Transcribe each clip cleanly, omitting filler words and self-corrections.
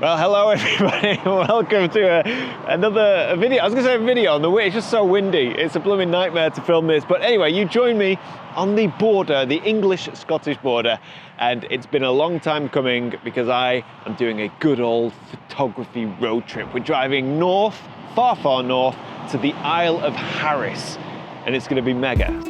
Well, hello everybody, welcome to another video. I was going to say a video on the way, it's just so windy. It's a blooming nightmare to film this. But anyway, you join me on the border, the English-Scottish border, and it's been a long time coming because I am doing a good old photography road trip. We're driving north, far, far north, to the Isle of Harris, and it's going to be mega.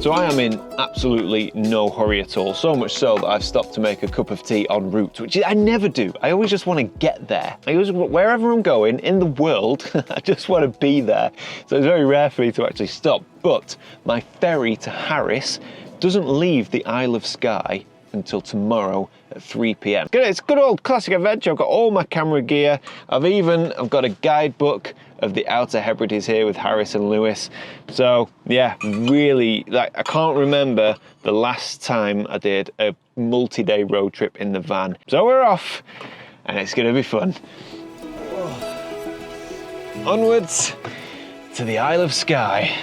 So I am in absolutely no hurry at all, so much so that I've stopped to make a cup of tea en route, which I never do. I always just want to get there. Wherever I'm going in the world, I just want to be there. So it's very rare for me to actually stop. But my ferry to Harris doesn't leave the Isle of Skye until tomorrow at 3 p.m. It's a good old classic adventure. I've got all my camera gear. I've got a guidebook of the Outer Hebrides here with Harris and Lewis. So yeah, really, I can't remember the last time I did a multi-day road trip in the van. So we're off, and it's gonna be fun. Onwards to the Isle of Skye.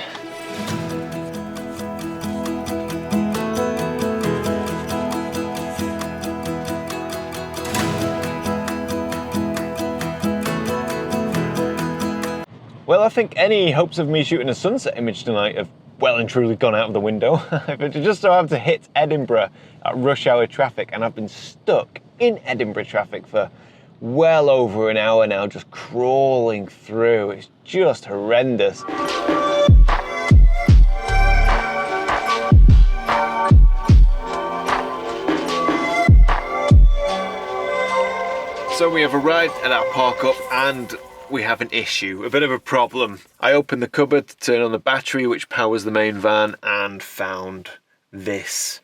Well, I think any hopes of me shooting a sunset image tonight have well and truly gone out of the window. But just so I have to hit Edinburgh at rush hour traffic, and I've been stuck in Edinburgh traffic for well over an hour now, just crawling through. It's just horrendous. So we have arrived at our park up and we have an issue, a bit of a problem. I opened the cupboard to turn on the battery which powers the main van and found this.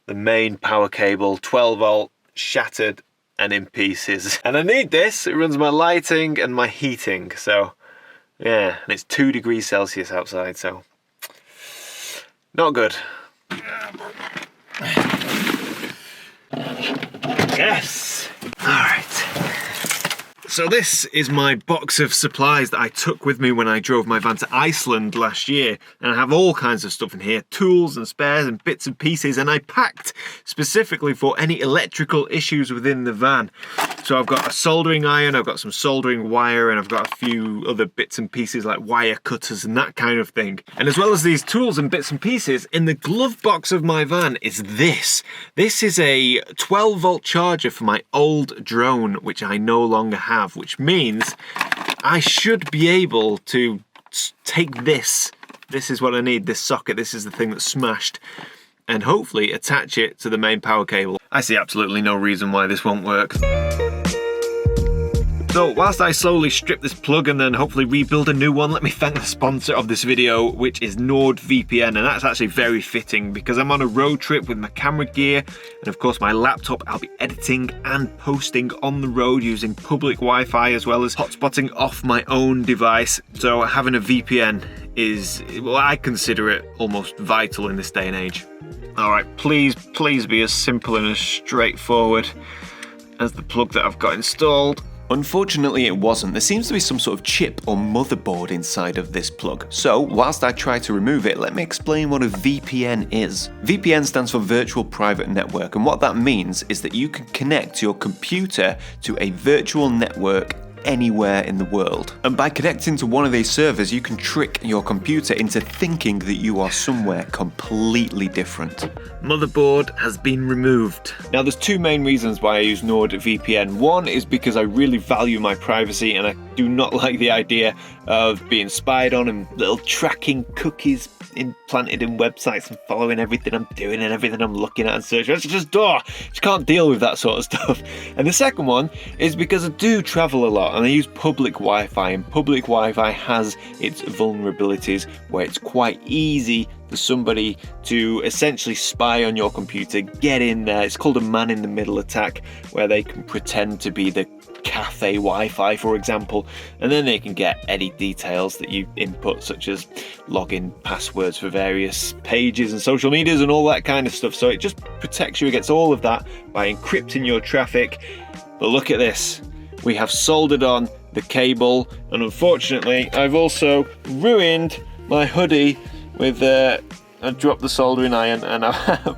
The main power cable, 12 volt, shattered and in pieces. And I need this, it runs my lighting and my heating. So yeah, and it's 2 degrees Celsius outside, so not good. Yes, all right. So this is my box of supplies that I took with me when I drove my van to Iceland last year, and I have all kinds of stuff in here, tools and spares and bits and pieces, and I packed specifically for any electrical issues within the van. So I've got a soldering iron, I've got some soldering wire, and I've got a few other bits and pieces like wire cutters and that kind of thing. And as well as these tools and bits and pieces, in the glove box of my van is this. This is a 12 volt charger for my old drone, which I no longer have, which means I should be able to take this. This is what I need, this socket, this is the thing that's smashed, and hopefully attach it to the main power cable. I see absolutely no reason why this won't work. So whilst I slowly strip this plug and then hopefully rebuild a new one, let me thank the sponsor of this video, which is NordVPN, and that's actually very fitting because I'm on a road trip with my camera gear and of course my laptop. I'll be editing and posting on the road using public Wi-Fi as well as hotspotting off my own device. So having a VPN is, well, I consider it almost vital in this day and age. All right, please be as simple and as straightforward as the plug that I've got installed. Unfortunately it wasn't. There seems to be some sort of chip or motherboard inside of this plug. So whilst I try to remove it, let me explain what a VPN is. VPN stands for Virtual Private Network, and what that means is that you can connect your computer to a virtual network anywhere in the world. And by connecting to one of these servers, you can trick your computer into thinking that you are somewhere completely different. Motherboard has been removed. Now there's 2 main reasons why I use NordVPN. One is because I really value my privacy and I do not like the idea of being spied on and little tracking cookies implanted in websites and following everything I'm doing and everything I'm looking at and searching. It's just can't deal with that sort of stuff. And the second one is because I do travel a lot and I use public Wi-Fi, and public Wi-Fi has its vulnerabilities where it's quite easy for somebody to essentially spy on your computer, get in there. It's called a man-in-the-middle attack, where they can pretend to be the cafe Wi-Fi, for example, and then they can get any details that you input, such as login passwords for various pages and social medias and all that kind of stuff. So it just protects you against all of that by encrypting your traffic. But look at this. We have soldered on the cable, and unfortunately I've also ruined my hoodie with I dropped the soldering iron and I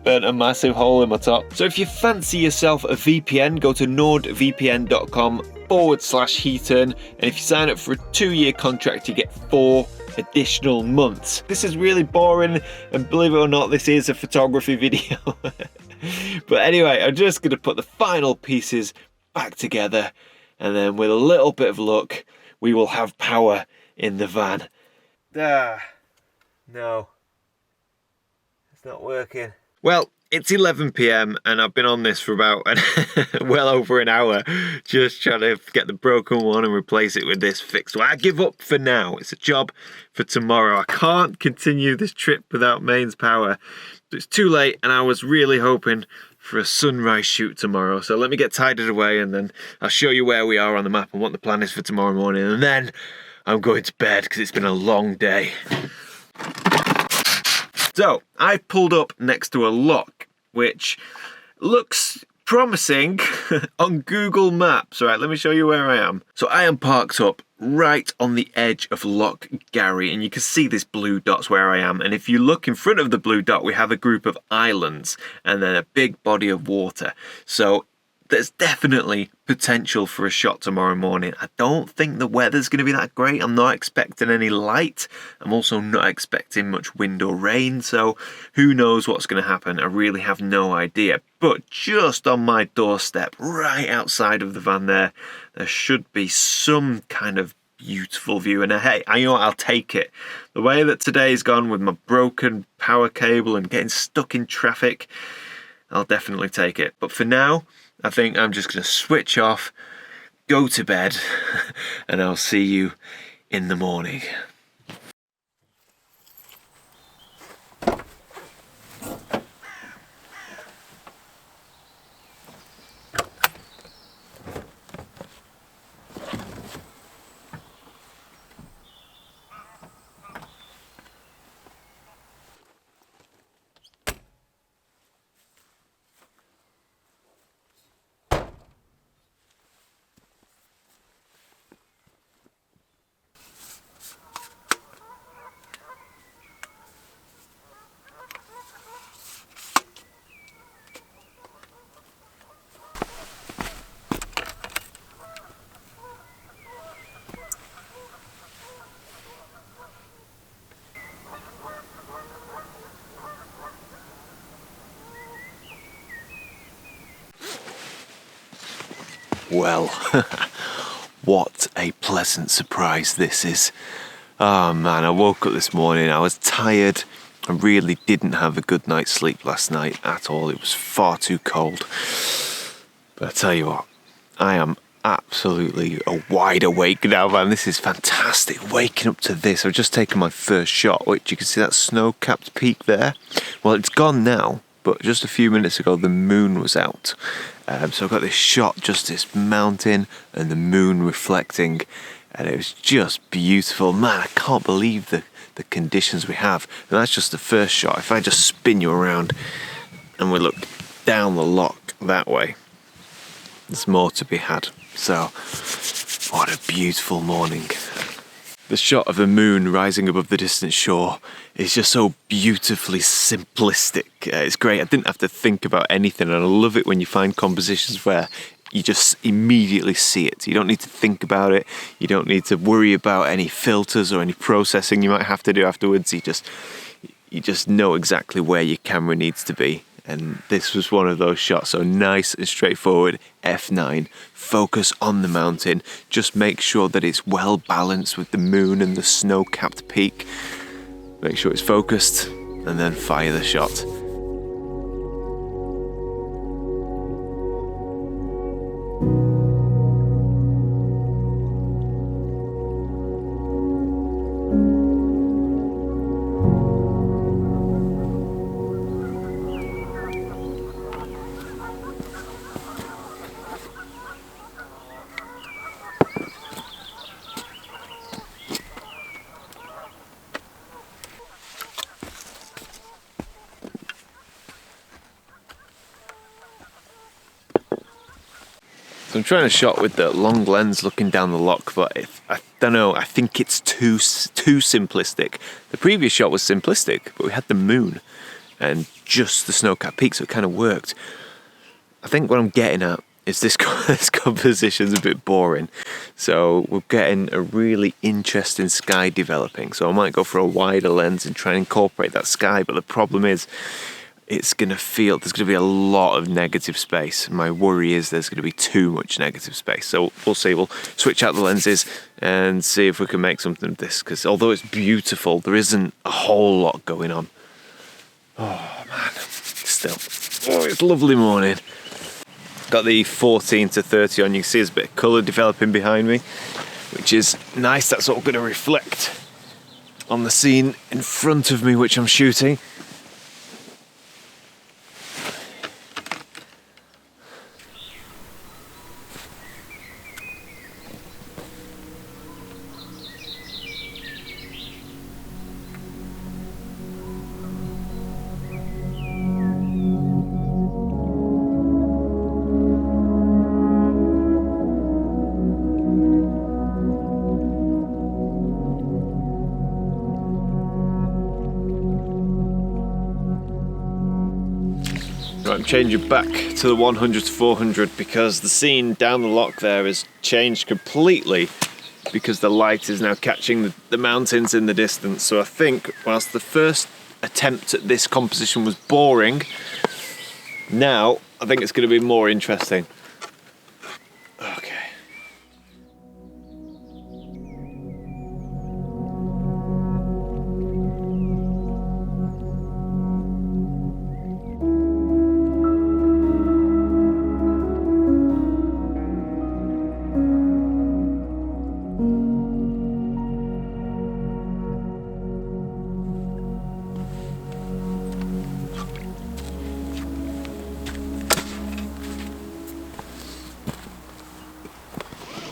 burnt a massive hole in my top. So if you fancy yourself a VPN, go to nordvpn.com/heaturn, and if you sign up for a 2-year contract, you get 4 additional months. This is really boring, and believe it or not, this is a photography video. But anyway, I'm just going to put the final pieces back together, and then with a little bit of luck, we will have power in the van. No. It's not working. Well, it's 11 p.m. and I've been on this for about well over an hour, just trying to get the broken one and replace it with this fixed one. I give up for now. It's a job for tomorrow. I can't continue this trip without mains power. It's too late, and I was really hoping for a sunrise shoot tomorrow. So let me get tidied away, and then I'll show you where we are on the map and what the plan is for tomorrow morning. And then I'm going to bed because it's been a long day. So I pulled up next to a lock, which looks promising on Google Maps. All right, let me show you where I am. So I am parked up right on the edge of Loch Garry, and you can see this blue dot's where I am. And if you look in front of the blue dot, we have a group of islands and then a big body of water. So there's definitely potential for a shot tomorrow morning. I don't think the weather's going to be that great. I'm not expecting any light. I'm also not expecting much wind or rain, so who knows what's going to happen. I really have no idea. But just on my doorstep, right outside of the van there should be some kind of beautiful view. And hey, I know I'll take it. The way that today's gone with my broken power cable and getting stuck in traffic, I'll definitely take it. But for now, I think I'm just going to switch off, go to bed, and I'll see you in the morning. Well, what a pleasant surprise this is. Oh man, I woke up this morning, I was tired. I really didn't have a good night's sleep last night at all. It was far too cold. But I tell you what, I am absolutely wide awake now, man. This is fantastic, waking up to this. I've just taken my first shot, which you can see that snow-capped peak there. Well, it's gone now, but just a few minutes ago the moon was out. So I've got this shot, just this mountain and the moon reflecting, and it was just beautiful. Man, I can't believe the conditions we have. And that's just the first shot. If I just spin you around and we look down the loch that way, there's more to be had. So, what a beautiful morning. The shot of the moon rising above the distant shore is just so beautifully simplistic. It's great. I didn't have to think about anything, and I love it when you find compositions where you just immediately see it. You don't need to think about it. You don't need to worry about any filters or any processing you might have to do afterwards. You just know exactly where your camera needs to be. And this was one of those shots, so nice and straightforward. F9, focus on the mountain, just make sure that it's well balanced with the moon and the snow-capped peak. Make sure it's focused, and then fire the shot. So I'm trying to shot with the long lens looking down the loch, but I don't know, I think it's too simplistic. The previous shot was simplistic, but we had the moon. and just the snow-capped peaks, so it kind of worked. I think what I'm getting at is this composition's a bit boring, so we're getting a really interesting sky developing, so I might go for a wider lens and try and incorporate that sky, but the problem is there's going to be a lot of negative space. My worry is there's going to be too much negative space. So we'll see. We'll switch out the lenses and see if we can make something of this. Because although it's beautiful, there isn't a whole lot going on. Oh, man. Still. Oh, it's a lovely morning. Got the 14 to 30 on. You can see there's a bit of colour developing behind me, which is nice. That's all going to reflect on the scene in front of me, which I'm shooting. Right, I'm changing back to the 100 to 400 because the scene down the lock there has changed completely because the light is now catching the mountains in the distance. So I think whilst the first attempt at this composition was boring, now I think it's going to be more interesting. Okay.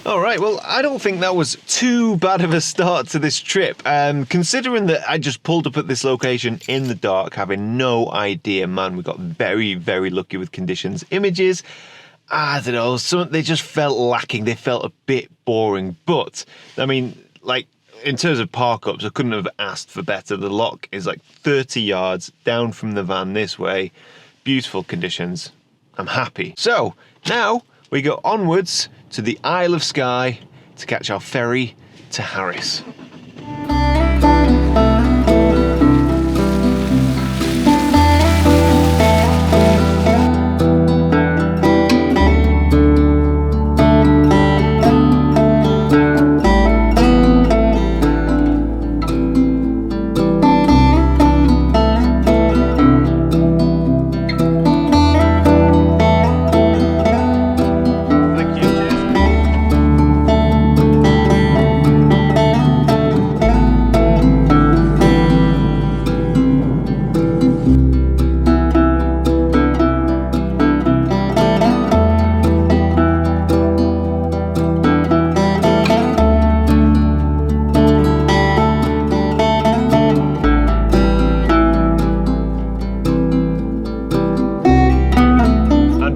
All right, well, I don't think that was too bad of a start to this trip. Considering that I just pulled up at this location in the dark, having no idea, man, we got very, very lucky with conditions. Images, I don't know, they just felt lacking. They felt a bit boring. But, I mean, like, in terms of park-ups, I couldn't have asked for better. The lock is like 30 yards down from the van this way. Beautiful conditions. I'm happy. So, now we go onwards to the Isle of Skye to catch our ferry to Harris.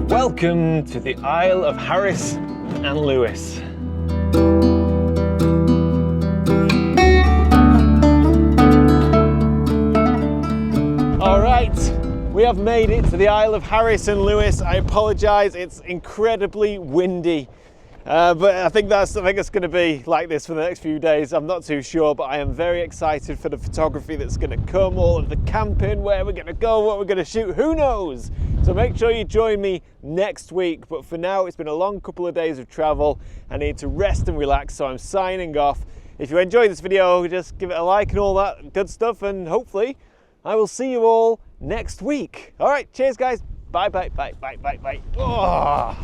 Welcome to the Isle of Harris and Lewis. All right, we have made it to the Isle of Harris and Lewis. I apologise, it's incredibly windy. But I think it's going to be like this for the next few days. I'm not too sure, but I am very excited for the photography that's going to come, all of the camping, where we're going to go, what we're going to shoot, who knows? So make sure you join me next week. But for now, it's been a long couple of days of travel. I need to rest and relax, so I'm signing off. If you enjoyed this video, just give it a like and all that good stuff, and hopefully I will see you all next week. All right, cheers guys. Bye, bye, bye, bye, bye, bye. Oh.